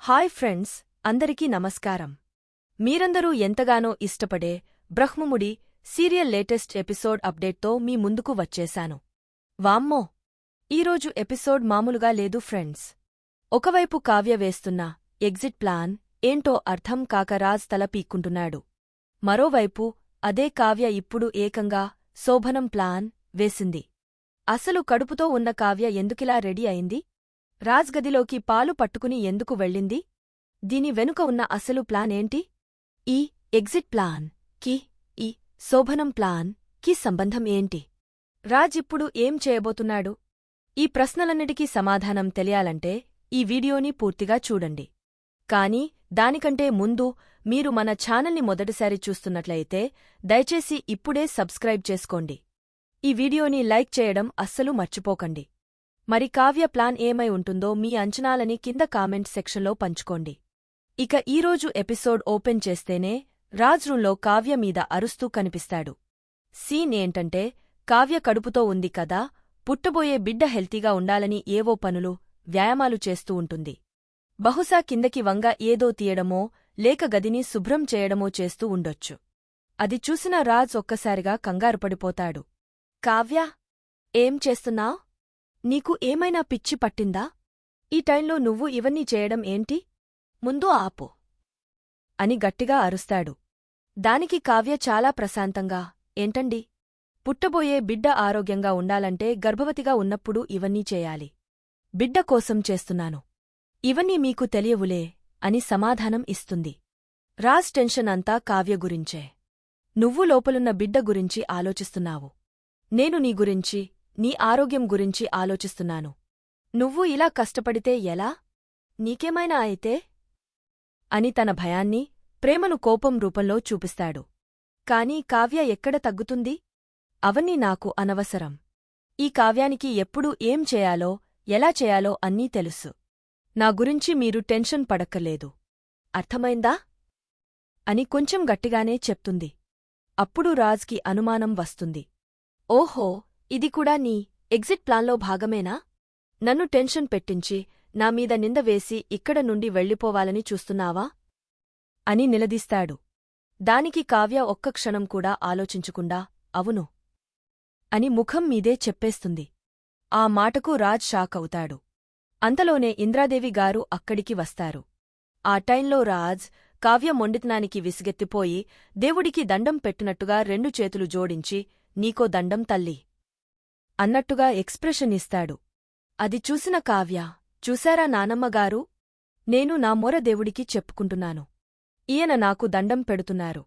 Hi friends, అందరికీ నమస్కారం. మీరందరూ ఎంతగానో ఇష్టపడే బ్రహ్మముడి సీరియల్ లేటెస్ట్ ఎపిసోడ్ అప్డేట్తో మీ ముందుకు వచ్చేశాను. వామ్మో, ఈరోజు ఎపిసోడ్ మామూలుగా లేదు ఫ్రెండ్స్. ఒకవైపు కావ్య వేస్తున్న ఎగ్జిట్ ప్లాన్ ఏంటో అర్థం కాక రాజ్ తల పీక్కుంటున్నాడు. మరోవైపు అదే కావ్య ఇప్పుడు ఏకంగా శోభనం ప్లాన్ వేసింది. అసలు కడుపుతో ఉన్న కావ్య ఎందుకిలా రెడీ అయింది? రాజ్ గదిలోకి పాలు పట్టుకుని ఎందుకు వెళ్ళింది? దీని వెనుక ఉన్న అసలు ప్లాన్ ఏంటి? ఈ ఎగ్జిట్ ప్లాన్ కి ఈ శోభనం ప్లాన్ కి సంబంధం ఏంటి? రాజ్ ఇప్పుడు ఏం చేయబోతున్నాడు? ఈ ప్రశ్నలన్నిటికీ సమాధానం తెలియాలంటే ఈ వీడియోని పూర్తిగా చూడండి. కానీ దానికంటే ముందు మీరు మన ఛానల్ని మొదటిసారి చూస్తున్నట్లయితే దయచేసి ఇప్పుడే సబ్స్క్రైబ్ చేసుకోండి. ఈ వీడియోని లైక్ చేయడం అస్సలు మర్చిపోకండి. మరి కావ్య ప్లాన్ ఏమై ఉంటుందో మీ అంచనాలని కింద కామెంట్ సెక్షన్లో పంచుకోండి. ఇక ఈరోజు ఎపిసోడ్ ఓపెన్ చేస్తేనే రాజ్ రూంలో కావ్య మీద అరుస్తూ కనిపిస్తాడు. సీన్ ఏంటంటే, కావ్య కడుపుతో ఉంది కదా, పుట్టబోయే బిడ్డ హెల్తీగా ఉండాలని ఏవో పనులు, వ్యాయామాలు చేస్తూ ఉంటుంది. బహుశా కిందకి వంగ ఏదో తీయడమో లేక గదిని శుభ్రం చేయడమో చేస్తూ ఉండొచ్చు. అది చూసిన రాజ్ ఒక్కసారిగా కంగారుపడిపోతాడు. కావ్యా, ఏం చేస్తున్నావ్? నీకు ఏమైనా పిచ్చి పట్టిందా? ఈ టైంలో నువ్వు ఇవన్నీ చేయడం ఏంటి? ముందు ఆపు అని గట్టిగా అరుస్తాడు. దానికి కావ్య చాలా ప్రశాంతంగా, ఏంటండి? పుట్టబోయే బిడ్డ ఆరోగ్యంగా ఉండాలంటే గర్భవతిగా ఉన్నప్పుడు ఇవన్నీ చేయాలి. బిడ్డ కోసం చేస్తున్నాను. ఇవన్నీ మీకు తెలియవులే అని సమాధానం ఇస్తుంది. రాజ్ టెన్షన్ అంతా కావ్య గురించే. నువ్వు లోపలున్న బిడ్డ గురించి ఆలోచిస్తున్నావు. నేను నీ గురించి, నీ ఆరోగ్యం గురించి ఆలోచిస్తున్నాను. నువ్వు ఇలా కష్టపడితే ఎలా? నీకేమైనా అయితే? అని తన భయాన్ని, ప్రేమను కోపం రూపంలో చూపిస్తాడు. కాని కావ్య ఎక్కడ తగ్గుతుంది? అవన్నీ నాకు అనవసరం. ఈ కావ్యానికి ఎప్పుడు ఏం చేయాలో, ఎలా చేయాలో అన్నీ తెలుసు. నా గురించి మీరు టెన్షన్ పడక్కర్లేదు. అర్థమైందా? అని కొంచెం గట్టిగానే చెప్తుంది. అప్పుడు రాజ్కి అనుమానం వస్తుంది. ఓహో, ఇది కూడా నీ ఎగ్జిట్ ప్లాన్లో భాగమేనా? నన్ను టెన్షన్ పెట్టించి, నా మీద నింద వేసి ఇక్కడ నుండి వెళ్ళిపోవాలని చూస్తున్నావా? అని నిలదీస్తాడు. దానికి కావ్య ఒక్క క్షణం కూడా ఆలోచించకుండా, అవును అని ముఖం మీదే చెప్పేస్తుంది. ఆ మాటకు రాజ్ షాక్ అవుతాడు. అంతలోనే ఇంద్రాదేవి గారు అక్కడికి వస్తారు. ఆ టైంలో రాజ్ కావ్య మొండితనానికి విసిగెత్తిపోయి దేవుడికి దండం పెట్టినట్టుగా రెండు చేతులు జోడించి, నీకో దండం తల్లి అన్నట్టుగా ఎక్స్ప్రెషన్ ఇస్తాడు. అది చూసిన కావ్య, చూశారా నానమ్మగారు? నేను నా మొర దేవుడికి చెప్పుకుంటున్నాను. ఈయన నాకు దండం పెడుతున్నారు.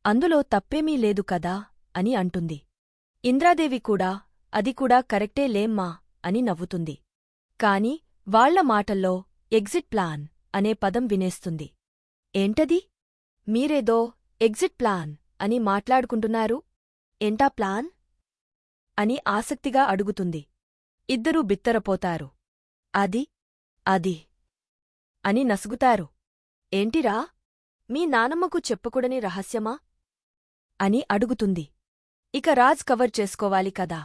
అందులో తప్పేమీ లేదు కదా అని అంటుంది. ఇంద్రాదేవి కూడా, అది కూడా కరెక్టే లేమ్మా అని నవ్వుతుంది. కాని వాళ్ల మాటల్లో ఎగ్జిట్ ప్లాన్ అనే పదం వినేస్తుంది. ఏంటది? మీరేదో ఎగ్జిట్ ప్లాన్ అని మాట్లాడుకుంటున్నారు. ఏంటా ప్లాన్? అని ఆసక్తిగా అడుగుతుంది. ఇద్దరూ బిత్తరపోతారు. అది అని నసుగుతారు. ఏంటిరా? మీ నానమ్మకు చెప్పకూడని రహస్యమా? అని అడుగుతుంది. ఇక రాజ్ కవర్ చేసుకోవాలి కదా.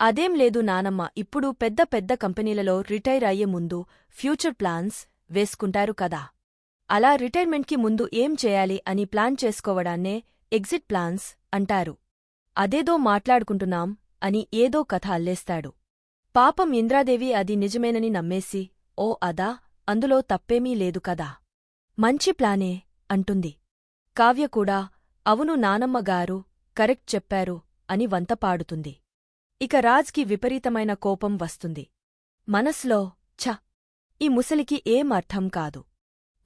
అదేం లేదు నానమ్మ, ఇప్పుడు పెద్ద పెద్ద కంపెనీలలో రిటైర్ అయ్యే ముందు ఫ్యూచర్ ప్లాన్స్ వేసుకుంటారు కదా. అలా రిటైర్మెంట్కి ముందు ఏం చేయాలి అని ప్లాన్ చేసుకోవడాన్నే ఎగ్జిట్ ప్లాన్స్ అంటారు. అదేదో మాట్లాడుకుంటున్నాం అని ఏదో కథ అల్లేస్తాడు. పాపం ఇంద్రాదేవి అది నిజమేనని నమ్మేసి, ఓ అదా, అందులో తప్పేమీ లేదు కదా, మంచి ప్లానే అంటుంది. కావ్య కూడా, అవును నానమ్మగారు, కరెక్ట్ చెప్పారు అని వంతపాడుతుంది. ఇక రాజ్కి విపరీతమైన కోపం వస్తుంది. మనస్లో, ఛ, ఈ ముసలికి ఏం అర్థం కాదు.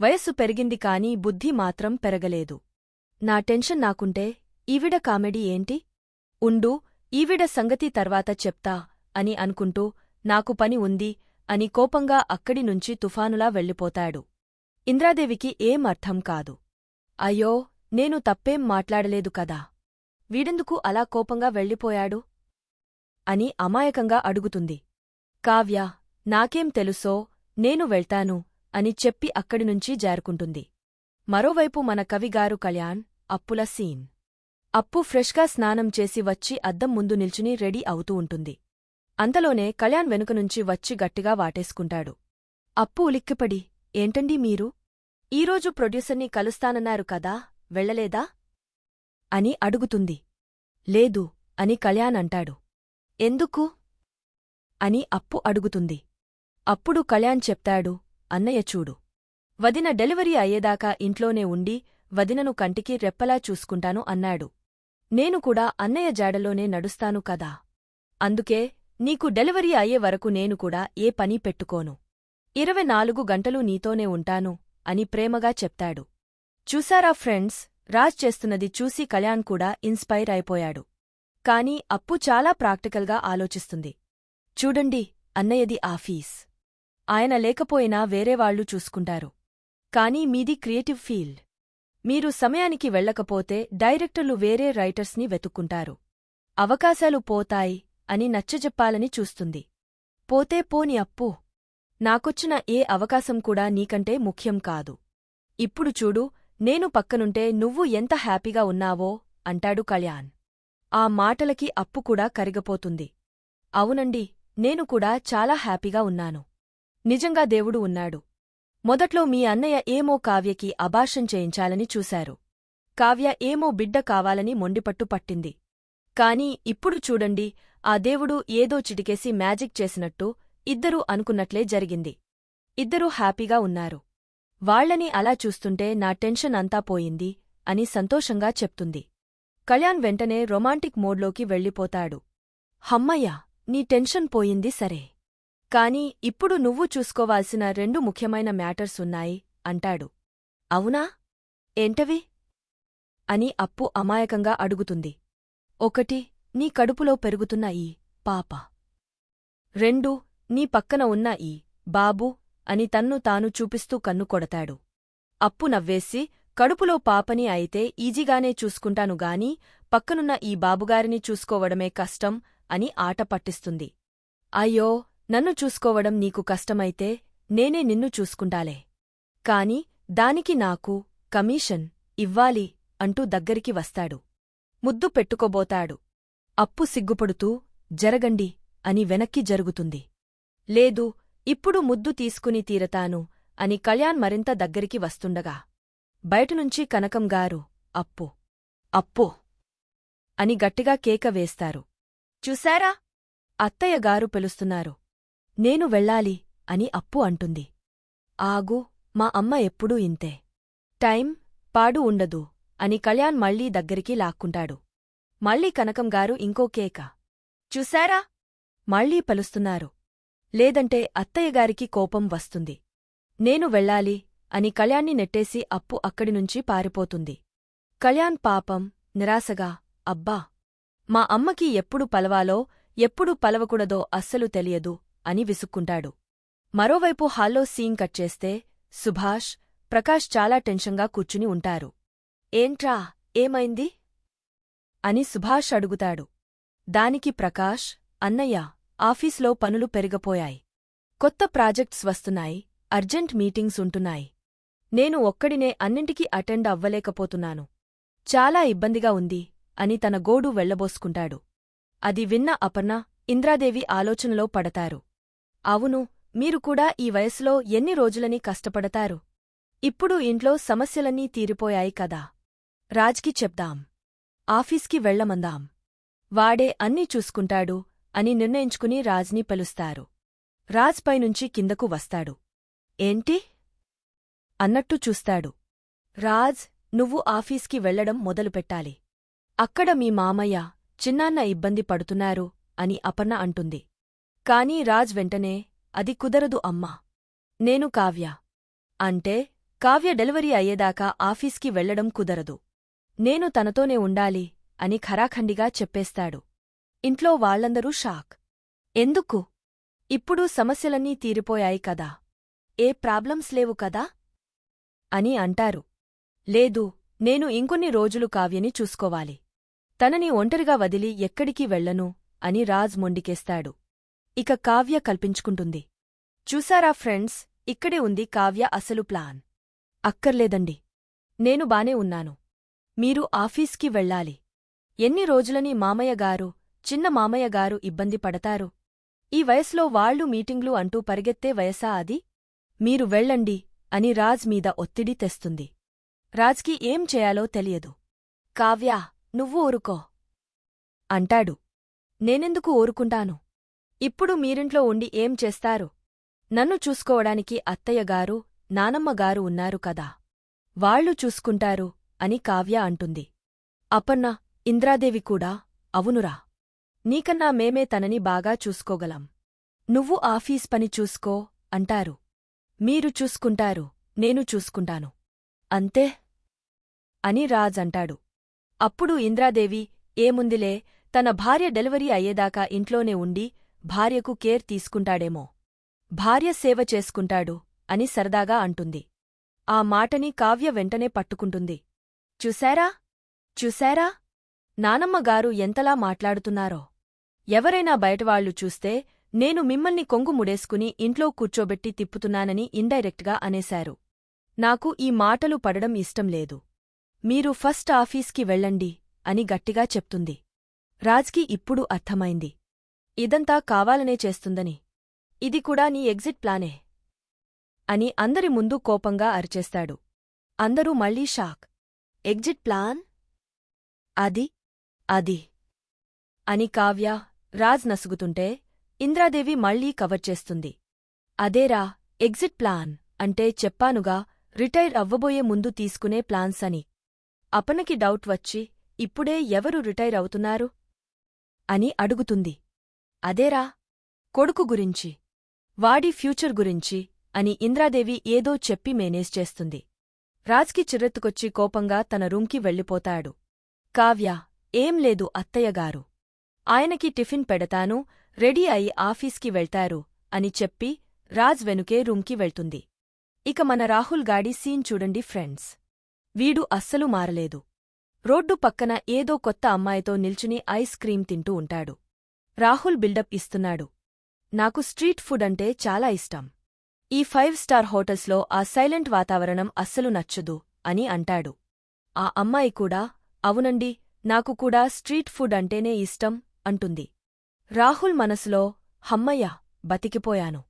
వయస్సు పెరిగింది కాని బుద్ధి మాత్రం పెరగలేదు. నా టెన్షన్ నాకుంటే ఈవిడ కామెడీ ఏంటి? ఉండు, ఈవిడ సంగతి తర్వాత చెప్తా అని అనుకుంటూ, నాకు పని ఉంది అని కోపంగా అక్కడి నుంచి తుఫానులా వెళ్ళిపోతాడు. ఇంద్రాదేవికి ఏం అర్థం కాదు. అయ్యో, నేను తప్పేం మాట్లాడలేదు కదా, వీడెందుకు అలా కోపంగా వెళ్ళిపోయాడు? అని అమాయకంగా అడుగుతుంది. కావ్య, నాకేం తెలుసో, నేను వెళ్తాను అని చెప్పి అక్కడినుంచి జారుకుంటుంది. మరోవైపు మన కవిగారు కళ్యాణ్, అప్పుల సీన్. అప్పు ఫ్రెష్గా స్నానం చేసి వచ్చి అద్దం ముందు నిల్చుని రెడీ అవుతూ ఉంటుంది. అంతలోనే కళ్యాణ్ వెనుకనుంచి వచ్చి గట్టిగా వాటేసుకుంటాడు. అప్పు ఉలిక్కిపడి, ఏంటండి మీరు? ఈరోజు ప్రొడ్యూసర్ని కలుస్తానన్నారు కదా, వెళ్ళలేదా? అని అడుగుతుంది. లేదు అని కళ్యాణ్ అంటాడు. ఎందుకు? అని అప్పు అడుగుతుంది. అప్పుడు కళ్యాణ్ చెప్తాడు, అన్నయ్య చూడు. వదిన డెలివరీ అయ్యేదాకా ఇంట్లోనే ఉండి వదినను కంటికి రెప్పలా చూసుకుంటాను అన్నాడు. నేను కూడా అన్నయ్య జాడలోనే నడుస్తాను కదా. అందుకే నీకు డెలివరీ అయ్యే వరకు నేను కూడా ఏ పనీ పెట్టుకోను. 24 గంటలు నీతోనే ఉంటాను అని ప్రేమగా చెప్తాడు. చూసారా ఫ్రెండ్స్, రాజ్ చేస్తున్నది చూసి కళ్యాణ్ కూడా ఇన్స్పైర్ అయిపోయాడు. కాని అప్పు చాలా ప్రాక్టికల్గా ఆలోచిస్తుంది. చూడండి, అన్నయ్యది ఆఫీస్. ఆయన లేకపోయినా వేరేవాళ్లు చూసుకుంటారు. కానీ మీది క్రియేటివ్ ఫీల్డ్. మీరు సమయానికి వెళ్ళకపోతే డైరెక్టర్లు వేరే రైటర్స్ని వెతుక్కుంటారు. అవకాశాలు పోతాయి అని నచ్చజెప్పాలని చూస్తుంది. పోతే పోని అప్పు. నాకొచ్చిన ఏ అవకాశం కూడా నీకంటే ముఖ్యం కాదు. ఇప్పుడు చూడు, నేను పక్కనుంటే నువ్వు ఎంత హ్యాపీగా ఉన్నావో అంటాడు కళ్యాణ్. ఆ మాటలకి అప్పు కూడా కరిగపోతుంది. అవునండి, నేను కూడా చాలా హ్యాపీగా ఉన్నాను. నిజంగా దేవుడు ఉన్నాడు. మొదట్లో మీ అన్నయ్య ఏమో కావ్యకి అబార్షన్ చేయించాలని చూశారు. కావ్య ఏమో బిడ్డ కావాలని మొండిపట్టు పట్టింది. కాని ఇప్పుడు చూడండి, ఆ దేవుడు ఏదో చిటికేసి మ్యాజిక్ చేసినట్టు ఇద్దరూ అనుకున్నట్లే జరిగింది. ఇద్దరూ హ్యాపీగా ఉన్నారు. వాళ్లని అలా చూస్తుంటే నా టెన్షన్ అంతా పోయింది అని సంతోషంగా చెప్తుంది. కళ్యాణ్ వెంటనే రొమాంటిక్ మోడ్లోకి వెళ్ళిపోతాడు. హమ్మయ్య, నీ టెన్షన్ పోయింది సరే. కాని ఇప్పుడు నువ్వు చూసుకోవాల్సిన 2 ముఖ్యమైన మ్యాటర్స్ ఉన్నాయి అంటాడు. అవునా? ఏంటవి? అని అప్పు అమాయకంగా అడుగుతుంది. 1 నీ కడుపులో పెరుగుతున్న ఈ పాప. 2 నీ పక్కన ఉన్న ఈ బాబు అని తన్ను తాను చూపిస్తూ కన్ను కొడతాడు. అప్పు నవ్వేసి, కడుపులో పాపని అయితే ఈజీగానే చూసుకుంటాను గాని పక్కనున్న ఈ బాబుగారిని చూసుకోవడమే కష్టం అని ఆట పట్టిస్తుంది. అయ్యో, నన్ను చూసుకోవడం నీకు కష్టమైతే నేనే నిన్ను చూసుకుంటాలే. కాని దానికి నాకు కమీషన్ ఇవ్వాలి అంటూ దగ్గరికి వస్తాడు. ముద్దు పెట్టుకోబోతాడు. అప్పు సిగ్గుపడుతూ జరగండి అని వెనక్కి జరుగుతుంది. లేదు, ఇప్పుడు ముద్దు తీసుకుని తీరతాను అని కళ్యాణ్ మరింత దగ్గరికి వస్తుండగా బయటనుంచి కనకంగారు అప్పు అప్పు అని గట్టిగా కేక వేస్తారు. చూశారా? అత్తయ్యగారు పిలుస్తున్నారు. నేను వెళ్ళాలి అని అప్పు అంటుంది. ఆగు, మా అమ్మ ఎప్పుడూ ఇంతే. టైం పాడు ఉండదు అని కళ్యాణ్ మళ్లీ దగ్గరికి లాక్కుంటాడు. మళ్లీ కనకంగారు ఇంకో కేక. చూశారా? మళ్లీ పిలుస్తున్నారు. లేదంటే అత్తయ్యగారికి కోపం వస్తుంది. నేను వెళ్ళాలి అని కళ్యాణ్ని నెట్టేసి అప్పు అక్కడినుంచి పారిపోతుంది. కళ్యాణ్ పాపం నిరాశగా, అబ్బా, మా అమ్మకి ఎప్పుడు పలవాలో ఎప్పుడు పలవకూడదో అస్సలు తెలియదు అని విసుక్కుంటాడు. మరోవైపు హాల్లో సీన్ కట్ చేస్తే సుభాష్, ప్రకాష్ చాలా టెన్షన్గా కూర్చుని ఉంటారు. ఏంట్రా, ఏమైంది? అని సుభాష్ అడుగుతాడు. దానికి ప్రకాష్, అన్నయ్య, ఆఫీస్లో పనులు పెరిగిపోయాయి. కొత్త ప్రాజెక్ట్స్ వస్తున్నాయి, అర్జెంట్ మీటింగ్స్ ఉంటున్నాయి. నేను ఒక్కడినే అన్నింటికీ అటెండ్ అవ్వలేకపోతున్నాను. చాలా ఇబ్బందిగా ఉంది అని తన గోడు వెళ్లబోసుకుంటాడు. అది విన్న అపర్ణ, ఇంద్రాదేవి ఆలోచనలో పడతారు. అవును, మీరు కూడా ఈ వయసులో ఎన్ని రోజులని కష్టపడతారు? ఇప్పుడు ఇంట్లో సమస్యలన్నీ తీరిపోయాయి కదా. రాజ్కి చెప్దాం. ఆఫీస్కి వెళ్లమందాం. వాడే అన్నీ చూసుకుంటాడు అని నిర్ణయించుకుని రాజ్ని పిలుస్తారు. రాజ్ పైనుంచి కిందకు వస్తాడు. ఏంటి? అన్నట్టు చూస్తాడు. రాజ్, నువ్వు ఆఫీస్కి వెళ్లడం మొదలుపెట్టాలి. అక్కడ మీ మామయ్య, చిన్నాన్న ఇబ్బంది పడుతున్నారు అని అపర్ణ అంటుంది. కానీ రాజ్ వెంటనే, అది కుదరదు అమ్మా. నేను కావ్య. అంటే కావ్య డెలివరీ అయ్యేదాకా ఆఫీస్కి వెళ్లడం కుదరదు. నేను తనతోనే ఉండాలి అని ఖరాఖండిగా చెప్పేస్తాడు. ఇంట్లో వాళ్లందరూ షాక్. ఎందుకు? ఇప్పుడు సమస్యలన్నీ తీరిపోయాయి కదా. ఏ ప్రాబ్లమ్స్ లేవు కదా అని అంటారు. లేదు, నేను ఇంకొన్ని రోజులు కావ్యని చూసుకోవాలి. తనని ఒంటరిగా వదిలి ఎక్కడికి వెళ్లను అని రాజ్ మొండికేస్తాడు. ఇక కావ్య కల్పించుకుంటుంది. చూసారా ఫ్రెండ్స్, ఇక్కడే ఉంది కావ్య అసలు ప్లాన్. అక్కర్లేదండి, నేను బానే ఉన్నాను. మీరు ఆఫీస్కి వెళ్ళాలి. ఎన్ని రోజులని మామయ్యగారు, చిన్న మామయ్యగారు ఇబ్బంది పడతారు? ఈ వయసులో వాళ్లు మీటింగ్లు అంటూ పరిగెత్తే వయసా అది? మీరు వెళ్ళండి అని రాజ్ మీద ఒత్తిడి తెస్తుంది. రాజ్కి ఏం చేయాలో తెలియదు. కావ్యా, నువ్వు ఊరుకో అంటాడు. నేనెందుకు ఊరుకుంటాను? ఇప్పుడు మీరింట్లో ఉండి ఏం చేస్తారు? నన్ను చూసుకోవడానికి అత్తయ్యగారు, నానమ్మగారు ఉన్నారు కదా. వాళ్ళు చూసుకుంటారు అని కావ్య అంటుంది. అపర్ణ, ఇంద్రాదేవి కూడా, అవునురా. నీకన్నా మేమే తనని బాగా చూసుకోగలం. నువ్వు ఆఫీస్ పని చూసుకో అంటారు. మీరు చూసుకుంటారు, నేను చూసుకుంటాను. అంతే అని రాజ్ అంటాడు. అప్పుడు ఇంద్రాదేవి, ఏముందిలే, తన భార్య డెలివరీ అయ్యేదాకా ఇంట్లోనే ఉండి భార్యకు కేర్ తీసుకుంటాడేమో, భార్య సేవ చేసుకుంటాడు అని సరదాగా అంటుంది. ఆ మాటని కావ్య వెంటనే పట్టుకుంటుంది. చూశారా చూశారా, నానమ్మగారు ఎంతలా మాట్లాడుతున్నారో. ఎవరైనా బయటవాళ్లు చూస్తే నేను మిమ్మల్ని కొంగు ముడేసుకుని ఇంట్లో కూర్చోబెట్టి తిప్పుతున్నానని ఇండైరెక్ట్గా అనేశారు. నాకు ఈ మాటలు పడడం ఇష్టంలేదు. మీరు ఫస్ట్ ఆఫీస్కి వెళ్ళండి అని గట్టిగా చెప్తుంది. రాజ్కి ఇప్పుడు అర్థమైంది. ఇదంతా కావాలనే చేస్తుందని. ఇది కూడా నీ ఎగ్జిట్ ప్లానే అని అందరి ముందు కోపంగా అరిచేస్తాడు. అందరూ మళ్లీ షాక్. Exit plan? అది అని కావ్య, రాజ్ నసుగుతుంటే ఇంద్రాదేవి మళ్లీ కవర్ చేస్తుంది. అదేరా ఎగ్జిట్ ప్లాన్ అంటే, చెప్పానుగా, రిటైర్ అవ్వబోయే ముందు తీసుకునే ప్లాన్స్ అని. అపర్ణకి డౌట్ వచ్చి, ఇప్పుడే ఎవరు రిటైర్ అవుతున్నారు అని అడుగుతుంది. అదేరా, కొడుకు గురించి, వాడి ఫ్యూచర్ గురించి అని ఇంద్రాదేవి ఏదో చెప్పి మేనేజ్ చేస్తుంది. రాజ్కి చిర్రెత్తుకొచ్చి కోపంగా తన రూంకి వెళ్ళిపోతాడు. కావ్య, ఏం లేదు అత్తయ్యగారు, ఆయనకి టిఫిన్ పెడతాను, రెడీ అయి ఆఫీస్కి వెళ్తారు అని చెప్పి రాజ్ వెనుకే రూంకి వెళ్తుంది. ఇక మన రాహుల్ గాడి సీన్ చూడండి ఫ్రెండ్స్. వీడు అస్సలు మారలేదు. రోడ్డు పక్కన ఏదో కొత్త అమ్మాయితో నిల్చుని ఐస్ క్రీం తింటూ ఉంటాడు. రాహుల్ బిల్డప్ ఇస్తున్నాడు. నాకు స్ట్రీట్ ఫుడ్ అంటే చాలా ఇష్టం. ఈ 5 స్టార్ హోటల్స్లో ఆ సైలెంట్ వాతావరణం అస్సలు నచ్చదు అని అంటాడు. ఆ అమ్మాయి కూడా, అవునండి, నాకు కూడా స్ట్రీట్ ఫుడ్ అంటేనే ఇష్టం అంటుంది. రాహుల్ మనసులో, హమ్మయ్య, బతికిపోయాను.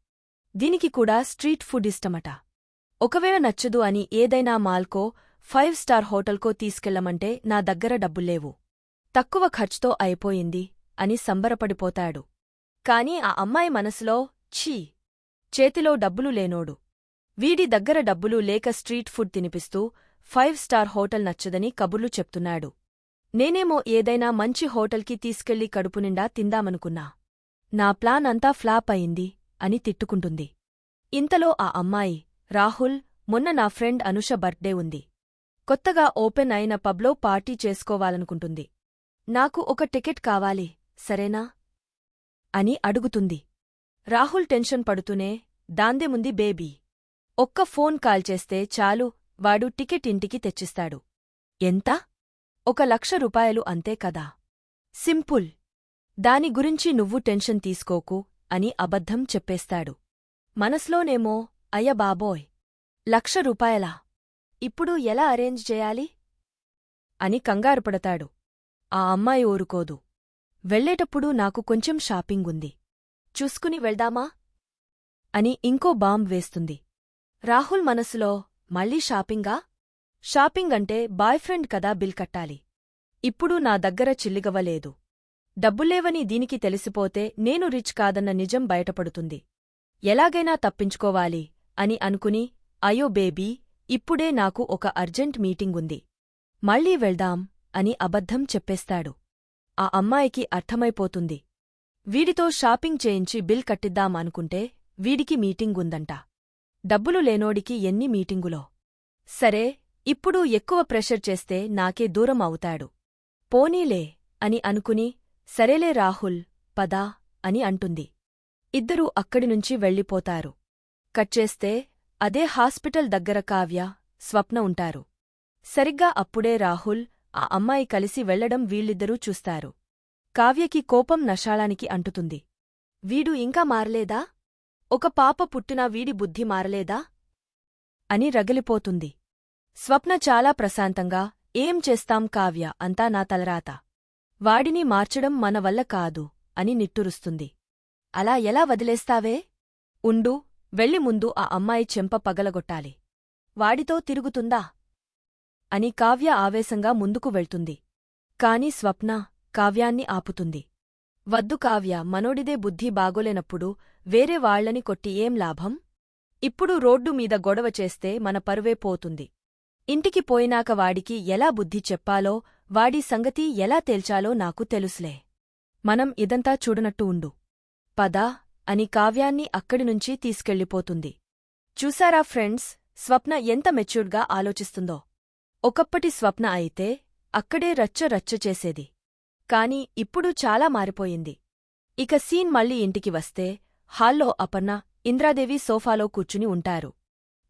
దీనికి కూడా స్ట్రీట్ ఫుడ్ ఇష్టమట. ఒకవేళ నచ్చదు అని ఏదైనా మాల్కో 5 స్టార్ హోటల్కో తీసుకెళ్లమంటే నా దగ్గర డబ్బుల్లేవు, తక్కువ ఖర్చుతో అయిపోయింది అని సంబరపడిపోతాడు. కాని ఆ అమ్మాయి మనసులో, ఛీ, చేతిలో డబ్బులు లేనోడు, వీడి దగ్గర డబ్బులు లేక స్ట్రీట్ ఫుడ్ తినిపిస్తూ 5 స్టార్ హోటల్ నచ్చదని కబుర్లు చెప్తున్నాడు. నేనేమో ఏదైనా మంచి హోటల్కి తీసుకెళ్లి కడుపునిండా తిందామనుకున్నా. నా ప్లాన్ అంతా ఫ్లాప్ అయింది అని తిట్టుకుంటుంది. ఇంతలో ఆ అమ్మాయి, రాహుల్, మొన్న నా ఫ్రెండ్ అనుష బర్త్డే ఉంది. కొత్తగా ఓపెన్ అయిన పబ్లో పార్టీ చేసుకోవాలనుకుంటుంది. నాకు ఒక టికెట్ కావాలి, సరేనా అని అడుగుతుంది. రాహుల్ టెన్షన్ పడుతూనే, దాందేముంది బేబీ, ఒక్క ఫోన్ కాల్ చేస్తే చాలు, వాడు టికెట్ ఇంటికి తెచ్చిస్తాడు. ఎంత? 1,00,000 రూపాయలు అంతే కదా, సింపుల్. దాని గురించి నువ్వు టెన్షన్ తీసుకోకు అని అబద్ధం చెప్పేస్తాడు. మనస్లోనేమో, అయ్య బాబోయ్, 1,00,000 రూపాయలా? ఇప్పుడు ఎలా అరేంజ్ చేయాలి అని కంగారుపడతాడు. ఆ అమ్మాయి ఊరుకోదు. వెళ్ళేటప్పుడు నాకు కొంచెం షాపింగుంది, చూసుకుని వెళ్దామా అని ఇంకో బాంబ్ వేస్తుంది. రాహుల్ మనసులో, మళ్ళీ షాపింగా? షాపింగ్ అంటే బాయ్ఫ్రెండ్ కదా బిల్ కట్టాలి. ఇప్పుడు నా దగ్గర చిల్లిగవ్వలేదు. డబ్బుల్లేవని దీనికి తెలిసిపోతే నేను రిచ్ కాదన్న నిజం బయటపడుతుంది. ఎలాగైనా తప్పించుకోవాలి అని అనుకుని, అయ్యో బేబీ, ఇప్పుడే నాకు ఒక అర్జెంట్ మీటింగుంది, మళ్ళీ వెళ్దాం అని అబద్ధం చెప్పేస్తాడు. ఆ అమ్మాయికి అర్థమైపోతుంది. వీడితో షాపింగ్ చేయించి బిల్ కట్టిద్దాం అనుకుంటే వీడికి మీటింగుందంట. డబ్బులు లేనోడికి ఎన్ని మీటింగులో. సరే, ఇప్పుడు ఎక్కువ ప్రెషర్ చేస్తే నాకే దూరం అవుతాడు. పోనీలే అని అనుకుని, సరేలే రాహుల్, పదా అని అంటుంది. ఇద్దరూ అక్కడినుంచి వెళ్ళిపోతారు. కట్చేస్తే అదే హాస్పిటల్ దగ్గర కావ్య, స్వప్న ఉంటారు. సరిగ్గా అప్పుడే రాహుల్, ఆ అమ్మాయి కలిసి వెళ్లడం వీళ్ళిద్దరూ చూస్తారు. కావ్యకి కోపం నషాళానికి అంటుతుంది. వీడు ఇంకా మారలేదా? ఒక పాప పుట్టినా వీడి బుద్ధి మారలేదా అని రగిలిపోతుంది. స్వప్న చాలా ప్రశాంతంగా, ఏం చేస్తాం కావ్య, అంతా నా తలరాత. వాడిని మార్చడం మన వల్ల కాదు అని నిట్టూరుస్తుంది. అలా ఎలా వదిలేస్తావే? ఉండు, వెళ్ళి ముందు ఆ అమ్మాయి చెంప పగలగొట్టాలి. వాడితో తిరుగుతుందా అని కావ్య ఆవేశంగా ముందుకు వెళ్తుంది. కాని స్వప్న కావ్యాన్ని ఆపుతుంది. వద్దు కావ్య, మనోడిదే బుద్ధి బాగోలేనప్పుడు వేరే వాళ్లని కొట్టి ఏం లాభం? ఇప్పుడు రోడ్డు మీద గొడవ చేస్తే మన పరువే పోతుంది. ఇంటికి పోయినాక వాడికి ఎలా బుద్ధి చెప్పాలో, వాడి సంగతి ఎలా తేల్చాలో నాకు తెలుసులే. మనం ఇదంతా చూడనట్టు ఉండు. పదా అని కావ్యాన్ని అక్కడినుంచి తీసుకెళ్ళిపోతుంది. చూశారా ఫ్రెండ్స్, స్వప్న ఎంత మెచ్యూర్డ్గా ఆలోచిస్తుందో. ఒకప్పటి స్వప్న అయితే అక్కడే రచ్చ రచ్చ చేసేది. కాని ఇప్పుడు చాలా మారిపోయింది. ఇక సీన్ మళ్ళీ ఇంటికి వస్తే హాల్లో అపర్ణ, ఇంద్రాదేవి సోఫాలో కూర్చుని ఉంటారు.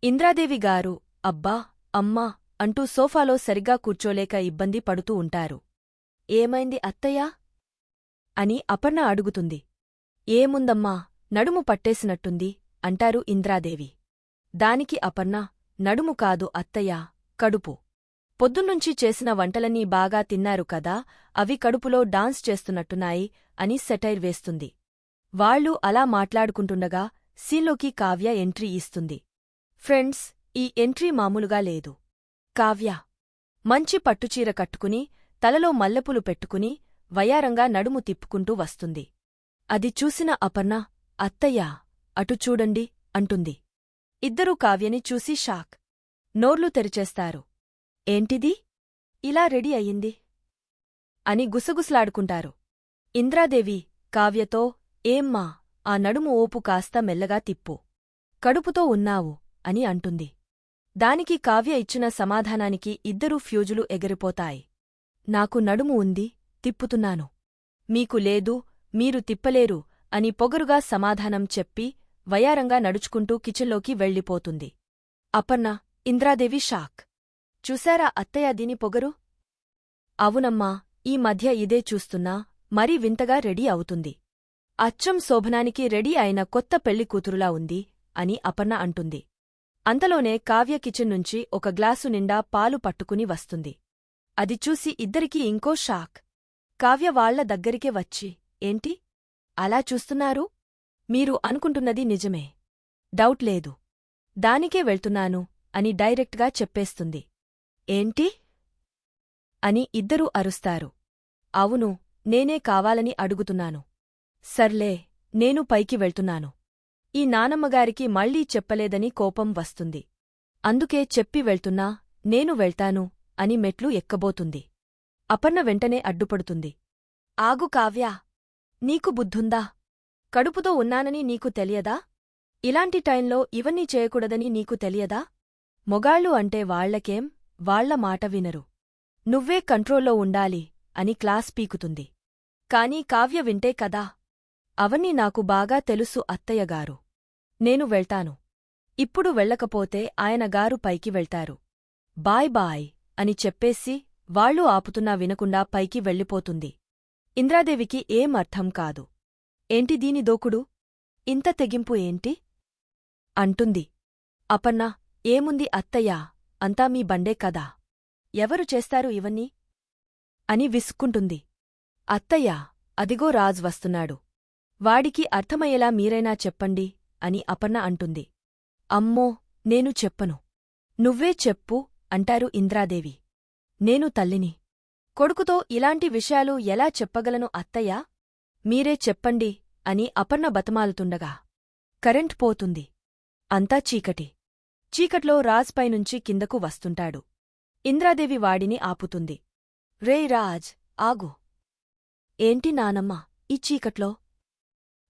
ఇంద్రాదేవి గారు అబ్బా అమ్మా అంటూ సోఫాలో సరిగ్గా కూర్చోలేక ఇబ్బంది పడుతూ ఉంటారు. ఏమైంది అత్తయ్యా అని అపర్ణ అడుగుతుంది. ఏముందమ్మా, నడుము పట్టేసినట్టుంది అంటారు ఇంద్రాదేవి. దానికి అపర్ణ, నడుము కాదు అత్తయ్యా, కడుపు. పొద్దున్నుంచి చేసిన వంటలన్నీ బాగా తిన్నారు కదా, అవి కడుపులో డాన్స్ చేస్తున్నట్టున్నాయి అని సెటైర్ వేస్తుంది. వాళ్ళు అలా మాట్లాడుకుంటుండగా సీన్లోకి కావ్య ఎంట్రీ ఇస్తుంది. ఫ్రెండ్స్, ఈ ఎంట్రీ మామూలుగా లేదు. కావ్య మంచి పట్టుచీర కట్టుకుని, తలలో మల్లెపూలు పెట్టుకుని, వయారంగా నడుము తిప్పుకుంటూ వస్తుంది. అది చూసిన అపర్ణ, అత్తయ్యా అటు చూడండి అంటుంది. ఇద్దరూ కావ్యని చూసి షాక్. నోర్లు తెరిచేస్తారు. ఏంటిది ఇలా రెడీ అయ్యింది అని గుసగుసలాడుకుంటారు. ఇంద్రాదేవి కావ్యతో, ఏమ్మా, ఆ నడుము ఓపు కాస్త మెల్లగా తిప్పు, కడుపుతో ఉన్నావు అని అంటుంది. దానికి కావ్య ఇచ్చిన సమాధానానికి ఇద్దరూ ఫ్యూజులు ఎగిరిపోతాయి. నాకు నడుము ఉంది, తిప్పుతున్నాను. మీకు లేదు, మీరు తిప్పలేరు అని పొగరుగా సమాధానం చెప్పి వయారంగా నడుచుకుంటూ కిచెన్లోకి వెళ్ళిపోతుంది. అపర్ణ, ఇంద్రాదేవి షాక్. చూశారా అత్తయ్య దీని పొగరు? అవునమ్మా, ఈ మధ్య ఇదే చూస్తున్నా, మరీ వింతగా రెడీ అవుతుంది. అచ్చం శోభనానికి రెడీ అయిన కొత్త పెళ్లికూతురులా ఉంది అని అపర్ణ అంటుంది. అంతలోనే కావ్య కిచెన్ నుంచి ఒక గ్లాసు నిండా పాలు పట్టుకుని వస్తుంది. అది చూసి ఇద్దరికీ ఇంకో షాక్. కావ్య వాళ్ల దగ్గరికే వచ్చి, ఏంటి అలా చూస్తున్నారు? మీరు అనుకుంటున్నది నిజమే, డౌట్ లేదు. దానికే వెళ్తున్నాను అని డైరెక్ట్గా చెప్పేస్తుంది. ఏంటి అని ఇద్దరూ అరుస్తారు. అవును, నేనే కావాలని అడుగుతున్నాను. సర్లే, నేను పైకి వెళ్తున్నాను. ఈ నానమ్మగారికి మళ్లీ చెప్పలేదని కోపం వస్తుంది. అందుకే చెప్పి వెళ్తున్నా, నేను వెళ్తాను అని మెట్లు ఎక్కబోతుంది. అపర్ణ వెంటనే అడ్డుపడుతుంది. ఆగు కావ్యా, నీకు బుద్ధుందా? కడుపుతో ఉన్నానని నీకు తెలియదా? ఇలాంటి టైంలో ఇవన్నీ చేయకూడదని నీకు తెలియదా? మొగాళ్ళు అంటే వాళ్లకేం, వాళ్ల మాట వినరు. నువ్వే కంట్రోల్లో ఉండాలి అని క్లాస్ పీకుతుంది. కాని కావ్య వింటే కదా. అవన్నీ నాకు బాగా తెలుసు అత్తయ్యగారు. నేను వెళ్తాను. ఇప్పుడు వెళ్ళకపోతే ఆయనగారు పైకి వెళ్తారు. బాయ్ బాయ్ అని చెప్పేసి వాళ్ళు ఆపుతున్నా వినకుండా పైకి వెళ్ళిపోతుంది. ఇంద్రాదేవికి ఏం అర్థం కాదు. ఏంటి దీని దోకుడు? ఇంత తెగింపు ఏంటి? అంటుంది. అపర్ణ, ఏముంది అత్తయ్యా, అంతా మీ బండే కదా. ఎవరు చేస్తారు ఇవన్నీ అని విసుక్కుంటుంది. అత్తయ్యా, అదిగో రాజ్ వస్తున్నాడు. వాడికి అర్థమయ్యేలా మీరైనా చెప్పండి అని అపర్ణ అంటుంది. అమ్మో, నేను చెప్పను. నువ్వే చెప్పు అంటారు ఇంద్రాదేవి. నేను తల్లిని. కొడుకుతో ఇలాంటి విషయాలు ఎలా చెప్పగలను అత్తయ్యా? మీరే చెప్పండి అని అపర్ణ బతమాలుతుండగా కరెంట్ పోతుంది. అంతా చీకటి. చీకట్లో రాజ్ పైనుంచి కిందకు వస్తుంటాడు. ఇంద్రాదేవి వాడిని ఆపుతుంది. రేయ్ రాజ్, ఆగు. ఏంటి నానమ్మ ఈ చీకట్లో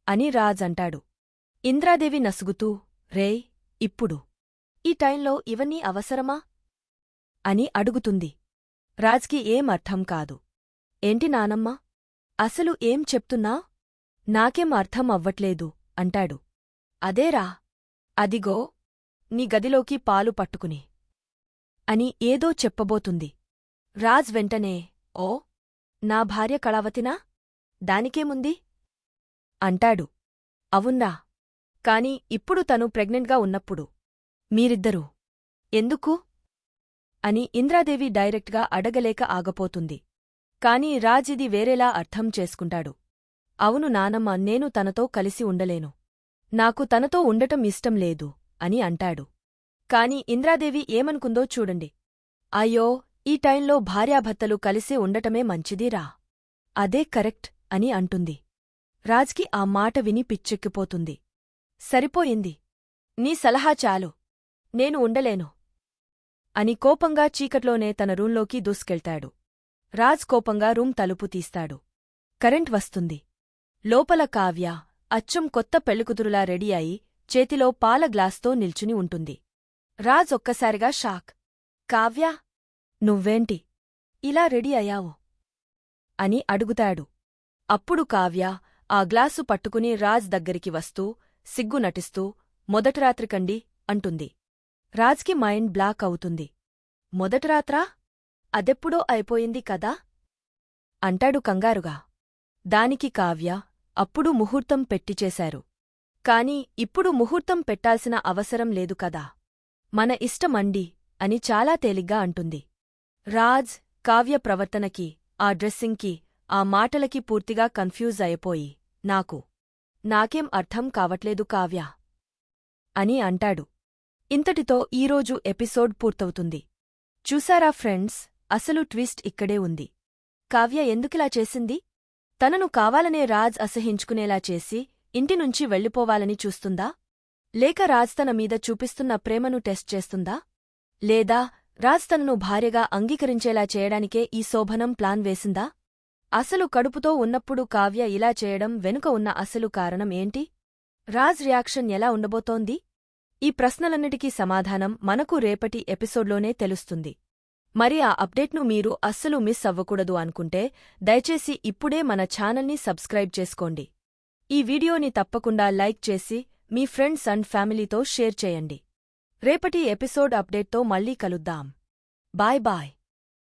అని రాజ్ అంటాడు. ఇంద్రాదేవి నసుగుతూ, రేయ్, ఇప్పుడు ఈ టైంలో ఇవన్నీ అవసరమా అని అడుగుతుంది. రాజ్కి ఏం అర్థం కాదు. ఏంటి నానమ్మ, అసలు ఏం చెప్తున్నా? నాకేం అర్థం అవ్వట్లేదు అంటాడు. అదేరా, అదిగో నీ గదిలోకి పాలు పట్టుకుని అని ఏదో చెప్పబోతుంది. రాజ్ వెంటనే, ఓ, నా భార్య కళావతినా? దానికేముంది అంటాడు. అవున్రా, కాని ఇప్పుడు తను ప్రెగ్నెంట్గా ఉన్నప్పుడు మీరిద్దరూ ఎందుకు అని ఇంద్రాదేవి డైరెక్ట్గా అడగలేక ఆగపోతుంది. కాని రాజ్ ఇది వేరేలా అర్థం చేసుకుంటాడు. అవును నానమ్మ, నేను తనతో కలిసి ఉండలేను. నాకు తనతో ఉండటం ఇష్టం లేదు అని అంటాడు. కాని ఇంద్రాదేవి ఏమనుకుందో చూడండి. అయ్యో, ఈ టైంలో భార్యాభర్తలు కలిసి ఉండటమే మంచిదిరా. అదే కరెక్ట్ అని అంటుంది. రాజ్కి ఆ మాట విని పిచ్చెక్కిపోతుంది. సరిపోయింది. నీ సలహా చాలు. నేను ఉండలేను అని కోపంగా చీకట్లోనే తన రూంలోకి దూసుకెళ్తాడు. రాజ్ కోపంగా రూం తలుపు తీస్తాడు. కరెంట్ వస్తుంది. లోపల కావ్య అచ్చం కొత్త పెళ్లికుతురులా రెడీ అయి చేతిలో పాల గ్లాస్తో నిల్చుని ఉంటుంది. రాజ్ ఒక్కసారిగా షాక్. కావ్యా, నువ్వేంటి ఇలా రెడీ అయ్యావు అని అడుగుతాడు. అప్పుడు కావ్య ఆ గ్లాసు పట్టుకుని రాజ్ దగ్గరికి వస్తూ సిగ్గు నటిస్తూ మొదటిరాత్రికండి అంటుంది. రాజ్కి మైండ్ బ్లాక్ అవుతుంది. మొదటిరాత్రా? అదెప్పుడో అయిపోయింది కదా అంటాడు కంగారుగా. దానికి కావ్య, అప్పుడు ముహూర్తం పెట్టిచేశారు. కాని ఇప్పుడు ముహూర్తం పెట్టాల్సిన అవసరం లేదు కదా. మన ఇష్టమండి అని చాలా తేలిగ్గా అంటుంది. రాజ్ కావ్య ప్రవర్తనకి, ఆ డ్రెస్సింగ్కి, ఆ మాటలకి పూర్తిగా కన్ఫ్యూజ్ అయిపోయి నాకేం అర్థం కావట్లేదు కావ్య అని అంటాడు. ఇంతటితో ఈరోజు ఎపిసోడ్ పూర్తవుతుంది. చూసారా ఫ్రెండ్స్, అసలు ట్విస్ట్ ఇక్కడే ఉంది. కావ్య ఎందుకిలా చేసింది? తనను కావాలనే రాజ్ అసహించుకునేలా చేసి ఇంటినుంచి వెళ్ళిపోవాలని చూస్తుందా? లేక రాజ్ తన మీద చూపిస్తున్న ప్రేమను టెస్ట్ చేస్తుందా? లేదా రాజ్ తనను భార్యగా అంగీకరించేలా చేయడానికే ఈ శోభనం ప్లాన్ వేసిందా? అసలు కడుపుతో ఉన్నప్పుడు కావ్య ఇలా చేయడం వెనుక ఉన్న అసలు కారణం ఏంటి? రాజ్ రియాక్షన్ ఎలా ఉండబోతోంది? ఈ ప్రశ్నలన్నిటికీ సమాధానం మనకు రేపటి ఎపిసోడ్లోనే తెలుస్తుంది. మరి ఆ అప్డేట్ను మీరు అస్సలు మిస్ అవ్వకూడదు అనుకుంటే దయచేసి ఇప్పుడే మన ఛానల్ని సబ్స్క్రైబ్ చేసుకోండి. ఈ వీడియోని తప్పకుండా లైక్ చేసి మీ ఫ్రెండ్స్ అండ్ ఫ్యామిలీతో షేర్ చేయండి. రేపటి ఎపిసోడ్ అప్డేట్తో మళ్ళీ కలుద్దాం. Bye bye.